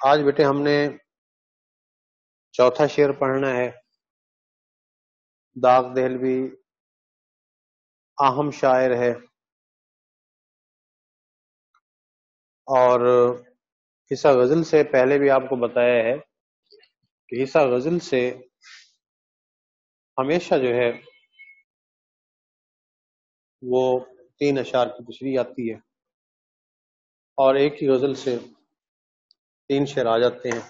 آج بیٹے ہم نے چوتھا شعر پڑھنا ہے۔ داغ دہلوی اہم شاعر ہے اور حصہ غزل سے پہلے بھی آپ کو بتایا ہے کہ حصہ غزل سے ہمیشہ جو ہے وہ 3 اشعار کی تشریح آتی ہے اور ایک ہی غزل سے 3 شعر آ جاتے ہیں۔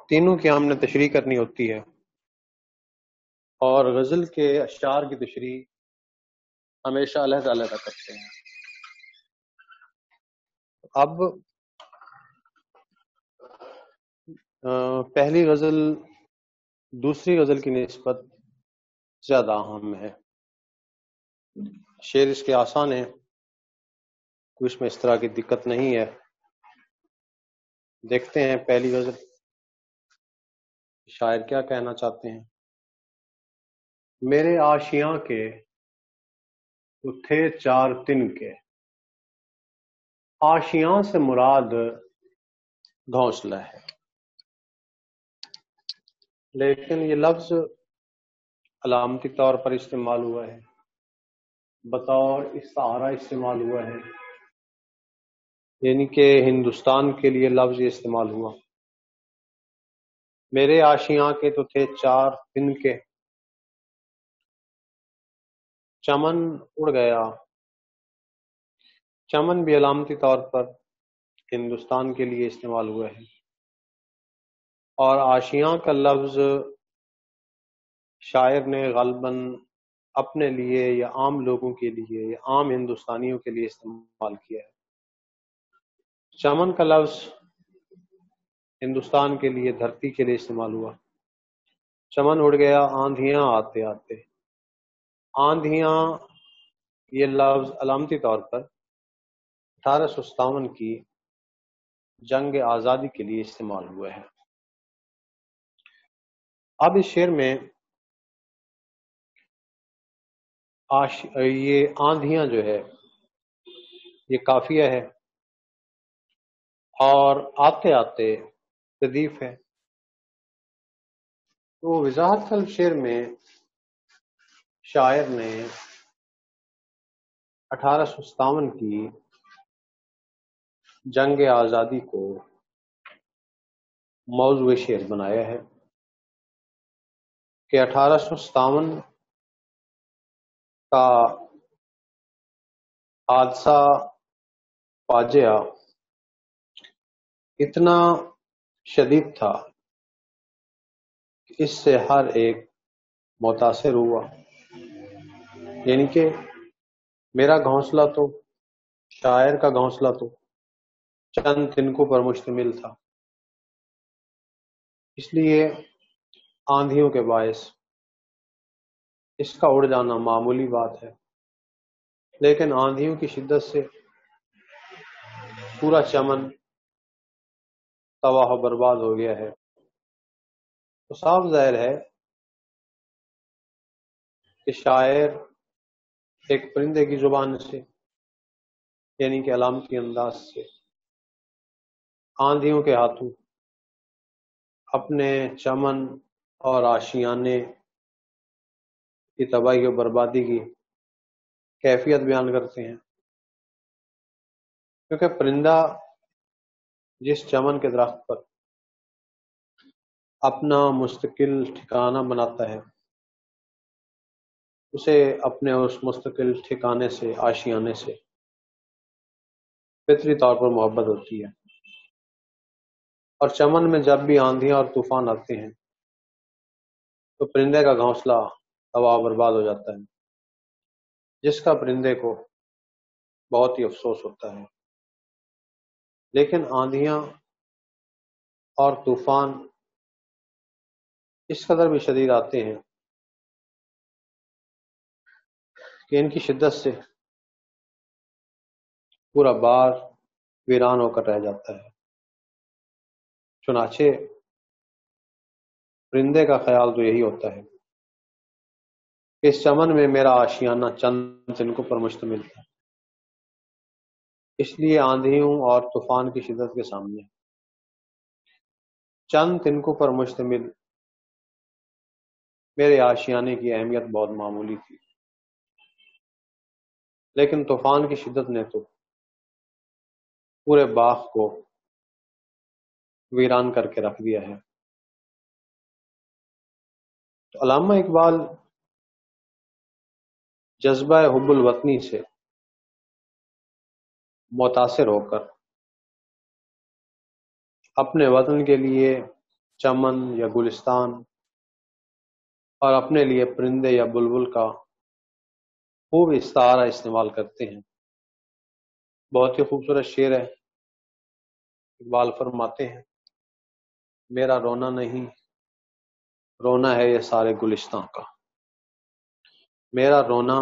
تینوں کی ہم نے تشریح کرنی ہوتی ہے اور غزل کے اشعار کی تشریح ہمیشہ علیحدہ علیحدہ کرتے ہیں۔ اب پہلی غزل دوسری غزل کی نسبت زیادہ اہم ہے۔ شعر اس کے آسان ہے، کوئی اس میں اس طرح کی دقت نہیں ہے۔ دیکھتے ہیں پہلی غزل شاعر کیا کہنا چاہتے ہیں۔ میرے آشیاں کے تو تھے 4 تنکے، آشیاں سے مراد گھونسلہ ہے، لیکن یہ لفظ علامتی طور پر استعمال ہوا ہے، بطور استعارہ استعمال ہوا ہے، یعنی کہ ہندوستان کے لیے لفظ یہ استعمال ہوا۔ میرے آشیاں کے تو تھے 4 تنکے، چمن اڑ گیا۔ چمن بھی علامتی طور پر ہندوستان کے لیے استعمال ہوا ہے، اور آشیاں کا لفظ شاعر نے غالباً اپنے لیے یا عام لوگوں کے لیے یا عام ہندوستانیوں کے لیے استعمال کیا ہے۔ چمن کا لفظ ہندوستان کے لیے دھرتی کے لیے استعمال ہوا۔ چمن اڑ گیا آندھیاں آتے آتے۔ آندھیاں یہ لفظ علامتی طور پر 1857 کی جنگ آزادی کے لیے استعمال ہوا ہے۔ اب اس شعر میں یہ آندھیاں جو ہے یہ قافیہ ہے اور آتے آتے ردیف ہے۔ تو وضاحت طلب شعر میں شاعر نے 1857 کی جنگ آزادی کو موضوع شعر بنایا ہے کہ 1857 کا حادثہ فاجعہ اتنا شدید تھا کہ اس سے ہر ایک متاثر ہوا، یعنی کہ میرا گھونسلہ تو شاعر کا گھونسلہ تو چند تنکوں پر مشتمل تھا، اس لیے آندھیوں کے باعث اس کا اڑ جانا معمولی بات ہے، لیکن آندھیوں کی شدت سے پورا چمن تباہ و برباد ہو گیا ہے۔ تو صاف ظاہر ہے کہ شاعر ایک پرندے کی زبان سے یعنی کہ علامتی انداز سے آندھیوں کے ہاتھوں اپنے چمن اور آشیانے کی تباہی و بربادی کی کیفیت بیان کرتے ہیں، کیونکہ پرندہ جس چمن کے درخت پر اپنا مستقل ٹھکانہ بناتا ہے اسے اپنے اس مستقل ٹھکانے سے آشیانے سے فطری طور پر محبت ہوتی ہے، اور چمن میں جب بھی آندھیاں اور طوفان آتے ہیں تو پرندے کا گھونسلہ تباہ برباد ہو جاتا ہے، جس کا پرندے کو بہت ہی افسوس ہوتا ہے۔ لیکن آندھیاں اور طوفان اس قدر بھی شدید آتے ہیں کہ ان کی شدت سے پورا بار ویران ہو کر رہ جاتا ہے۔ چنانچہ پرندے کا خیال تو یہی ہوتا ہے کہ اس چمن میں میرا آشیانہ چند تنکوں پر مشتمل تھا، اس لیے آندھیوں اور طوفان کی شدت کے سامنے چند تنکوں پر مشتمل میرے آشیانے کی اہمیت بہت معمولی تھی، لیکن طوفان کی شدت نے تو پورے باغ کو ویران کر کے رکھ دیا ہے۔ تو علامہ اقبال جذبہ حب الوطنی سے متاثر ہو کر اپنے وطن کے لیے چمن یا گلستان اور اپنے لیے پرندے یا بلبل کا خوب استعارہ استعمال کرتے ہیں۔ بہت ہی خوبصورت شعر ہے۔ اقبال فرماتے ہیں، میرا رونا نہیں، رونا ہے یہ سارے گلستان کا، میرا رونا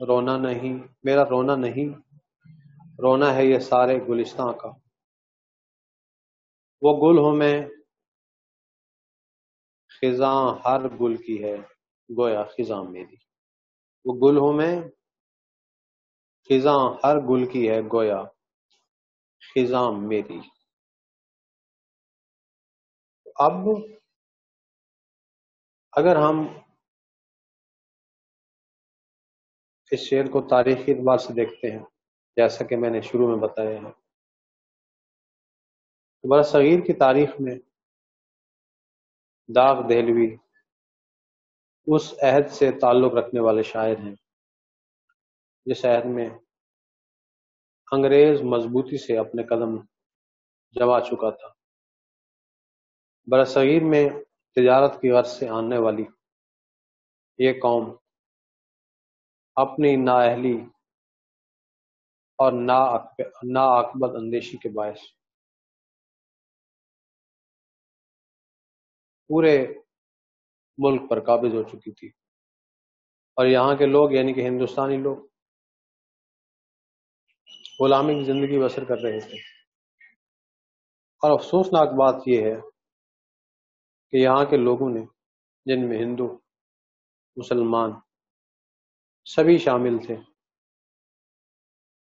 رونا نہیں، میرا رونا نہیں، رونا ہے یہ سارے گلستان کا، وہ گل ہوں میں خزاں ہر گل کی ہے گویا خزاں میری، وہ گل ہوں میں خزاں ہر گل کی ہے گویا خزاں میری۔ اب اگر ہم اس شعر کو تاریخی اعتبار سے دیکھتے ہیں، جیسا کہ میں نے شروع میں بتایا ہے، تو برصغیر کی تاریخ میں داغ دہلوی اس عہد سے تعلق رکھنے والے شاعر ہیں جس عہد میں انگریز مضبوطی سے اپنے قدم جما چکا تھا۔ برصغیر میں تجارت کی غرض سے آنے والی یہ قوم اپنی نااہلی اور ناعاقبت اندیشی کے باعث پورے ملک پر قابض ہو چکی تھی، اور یہاں کے لوگ یعنی کہ ہندوستانی لوگ غلامی کی زندگی بسر کر رہے تھے۔ اور افسوسناک بات یہ ہے کہ یہاں کے لوگوں نے، جن میں ہندو مسلمان سبھی شامل تھے،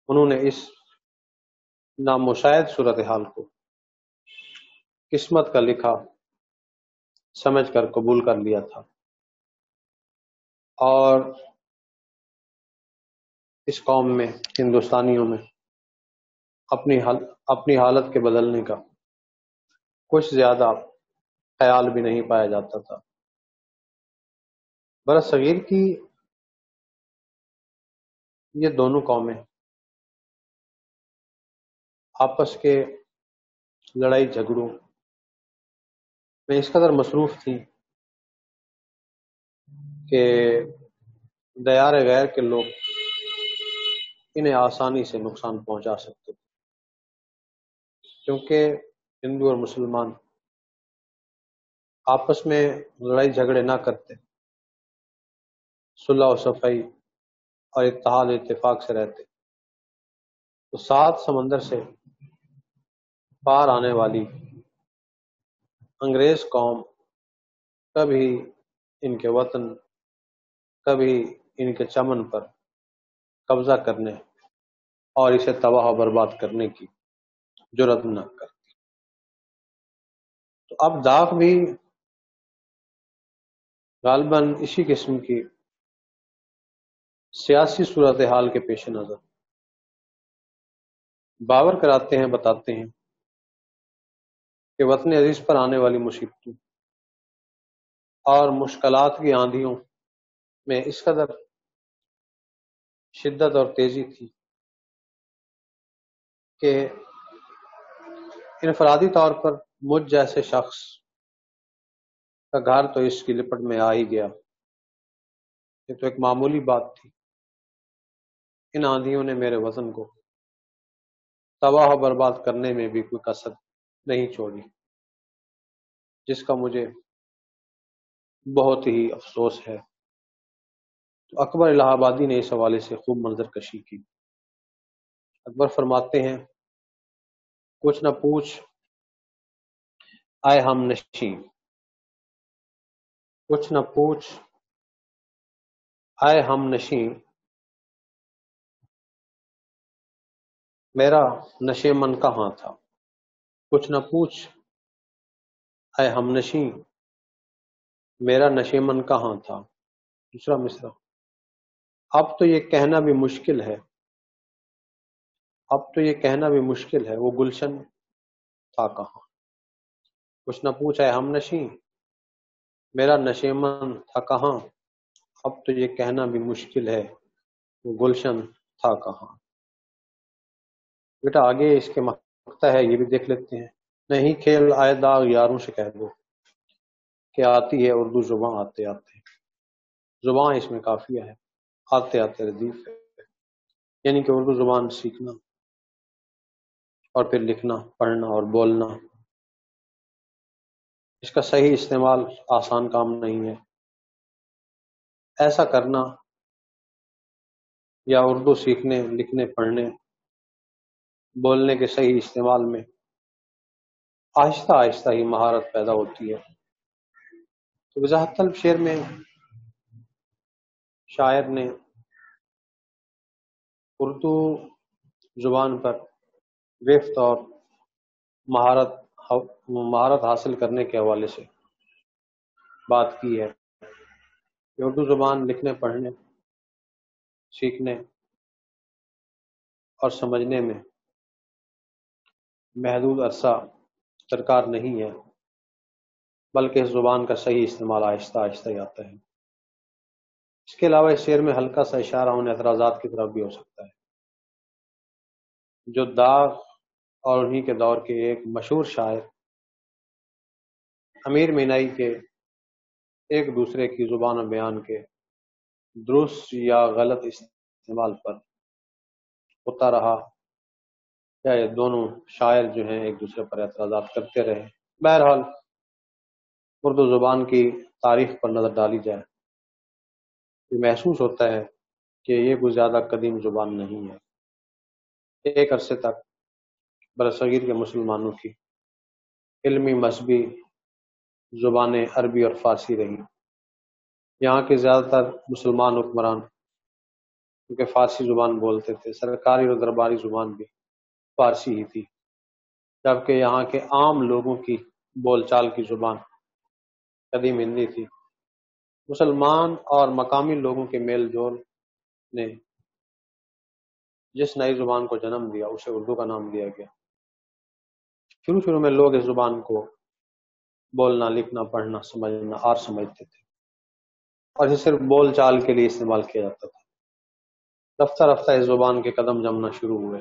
انہوں نے اس نامشاہد صورتحال کو قسمت کا لکھا سمجھ کر قبول کر لیا تھا، اور اس قوم میں، ہندوستانیوں میں اپنی حالت کے بدلنے کا کچھ زیادہ خیال بھی نہیں پایا جاتا تھا۔ برصغیر کی یہ دونوں قومیں آپس کے لڑائی جھگڑوں میں اس قدر مصروف تھیں کہ دیار غیر کے لوگ انہیں آسانی سے نقصان پہنچا سکتے تھے، کیونکہ ہندو اور مسلمان آپس میں لڑائی جھگڑے نہ کرتے، صلح و صفائی اور اتحاد و اتفاق سے رہتے، تو 7 سمندر سے پار آنے والی انگریز قوم کبھی ان کے وطن، کبھی ان کے چمن پر قبضہ کرنے اور اسے تباہ و برباد کرنے کی جرات نہ کرتی۔ تو اب داغ بھی غالباً اسی قسم کی سیاسی صورتحال کے پیش نظر باور کراتے ہیں، بتاتے ہیں کہ وطن عزیز پر آنے والی مصیبتوں اور مشکلات کی آندھیوں میں اس قدر شدت اور تیزی تھی کہ انفرادی طور پر مجھ جیسے شخص کا گھر تو اس کی لپٹ میں آ ہی گیا۔ یہ تو ایک معمولی بات تھی، ان آندھیوں نے میرے وطن کو تباہ و برباد کرنے میں بھی کوئی کسر نہیں چھوڑی، جس کا مجھے بہت ہی افسوس ہے۔ تو اکبر الہ آبادی نے اس حوالے سے خوب منظر کشی کی۔ اکبر فرماتے ہیں، کچھ نہ پوچھ آئے ہم نشیں، کچھ نہ پوچھ آئے ہم نشیں، میرا نشے من کہاں تھا، کچھ نہ پوچھ اے ہمنشیں میرا نشیمن کہاں تھا. دوسرا مصرع. اب تو یہ کہنا بھی مشکل ہے، اب تو یہ کہنا بھی مشکل ہے، وہ گلشن تھا کہاں. کچھ نہ پوچھ اے ہمنشیں میرا نشیمن تھا کہاں، اب تو یہ کہنا بھی مشکل ہے، وہ گلشن تھا کہاں. بیٹا آگے اس کے مقطع ہے، یہ بھی دیکھ لیتے ہیں. نہیں کھیل آئے داغ یاروں سے کہہ دو کہ آتی ہے اردو زباں آتے آتے. زباں اس میں کافیہ ہے، آتے آتے ردیف ہے، یعنی کہ اردو زبان سیکھنا اور پھر لکھنا پڑھنا اور بولنا، اس کا صحیح استعمال آسان کام نہیں ہے. ایسا کرنا یا اردو سیکھنے لکھنے پڑھنے بولنے کے صحیح استعمال میں آہستہ آہستہ ہی مہارت پیدا ہوتی ہے. تو وضاحت طلب شعر میں شاعر نے اردو زبان پر گرفت اور مہارت مہارت حاصل کرنے کے حوالے سے بات کی ہے کہ اردو زبان لکھنے پڑھنے سیکھنے اور سمجھنے میں محدود عرصہ درکار نہیں ہے، بلکہ اس زبان کا صحیح استعمال آہستہ آہستہ ہی آتا ہے. اس کے علاوہ اس شعر میں ہلکا سا اشارہ ان اعتراضات کی طرف بھی ہو سکتا ہے جو داغ اور انہی کے دور کے ایک مشہور شاعر امیر مینائی کے ایک دوسرے کی زبان و بیان کے درست یا غلط استعمال پر ہوتا رہا، یا یہ دونوں شاعر جو ہیں ایک دوسرے پر اعتراضات کرتے رہے. بہرحال اردو زبان کی تاریخ پر نظر ڈالی جائے یہ محسوس ہوتا ہے کہ یہ کوئی زیادہ قدیم زبان نہیں ہے. ایک عرصے تک برصغیر کے مسلمانوں کی علمی مذہبی زبانیں عربی اور فارسی رہی. یہاں کے زیادہ تر مسلمان حکمران کیونکہ فارسی زبان بولتے تھے، سرکاری اور درباری زبان بھی فارسی ہی تھی، جبکہ یہاں کے عام لوگوں کی بول چال کی زبان قدیم ہندی تھی. مسلمان اور مقامی لوگوں کے میل جول نے جس نئی زبان کو جنم دیا اسے اردو کا نام دیا گیا. شروع میں لوگ اس زبان کو بولنا لکھنا پڑھنا سمجھنا اور سمجھتے تھے اور اسے صرف بول چال کے لیے استعمال کیا جاتا تھا. رفتہ رفتہ اس زبان کے قدم جمنا شروع ہوئے.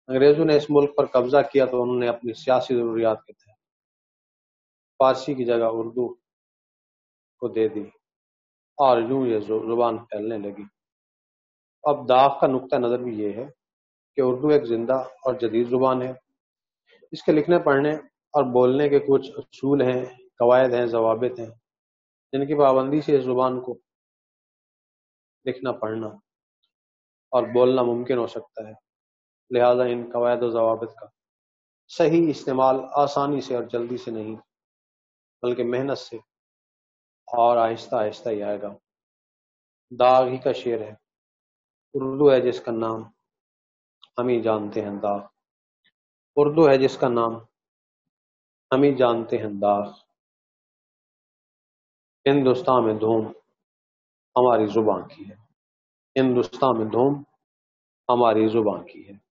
انگریزوں نے اس ملک پر قبضہ کیا تو انہوں نے اپنی سیاسی ضروریات کے تحت فارسی کی جگہ اردو کو دے دی اور یوں یہ زبان پھیلنے لگی. اب داغ کا نقطہ نظر بھی یہ ہے کہ اردو ایک زندہ اور جدید زبان ہے. اس کے لکھنے پڑھنے اور بولنے کے کچھ اصول ہیں، قواعد ہیں، ضوابط ہیں جن کی پابندی سے اس زبان کو لکھنا پڑھنا اور بولنا ممکن ہو سکتا ہے. لہذا ان قواعد و ضوابط کا صحیح استعمال آسانی سے اور جلدی سے نہیں بلکہ محنت سے اور آہستہ آہستہ ہی آئے گا. داغ ہی کا شعر ہے، اردو ہے جس کا نام ہم ہی جانتے ہیں داغ، اردو ہے جس کا نام ہم ہی جانتے ہیں داغ، ہندوستان میں دھوم ہماری زباں کی ہے، ہندوستان میں دھوم ہماری زباں کی ہے.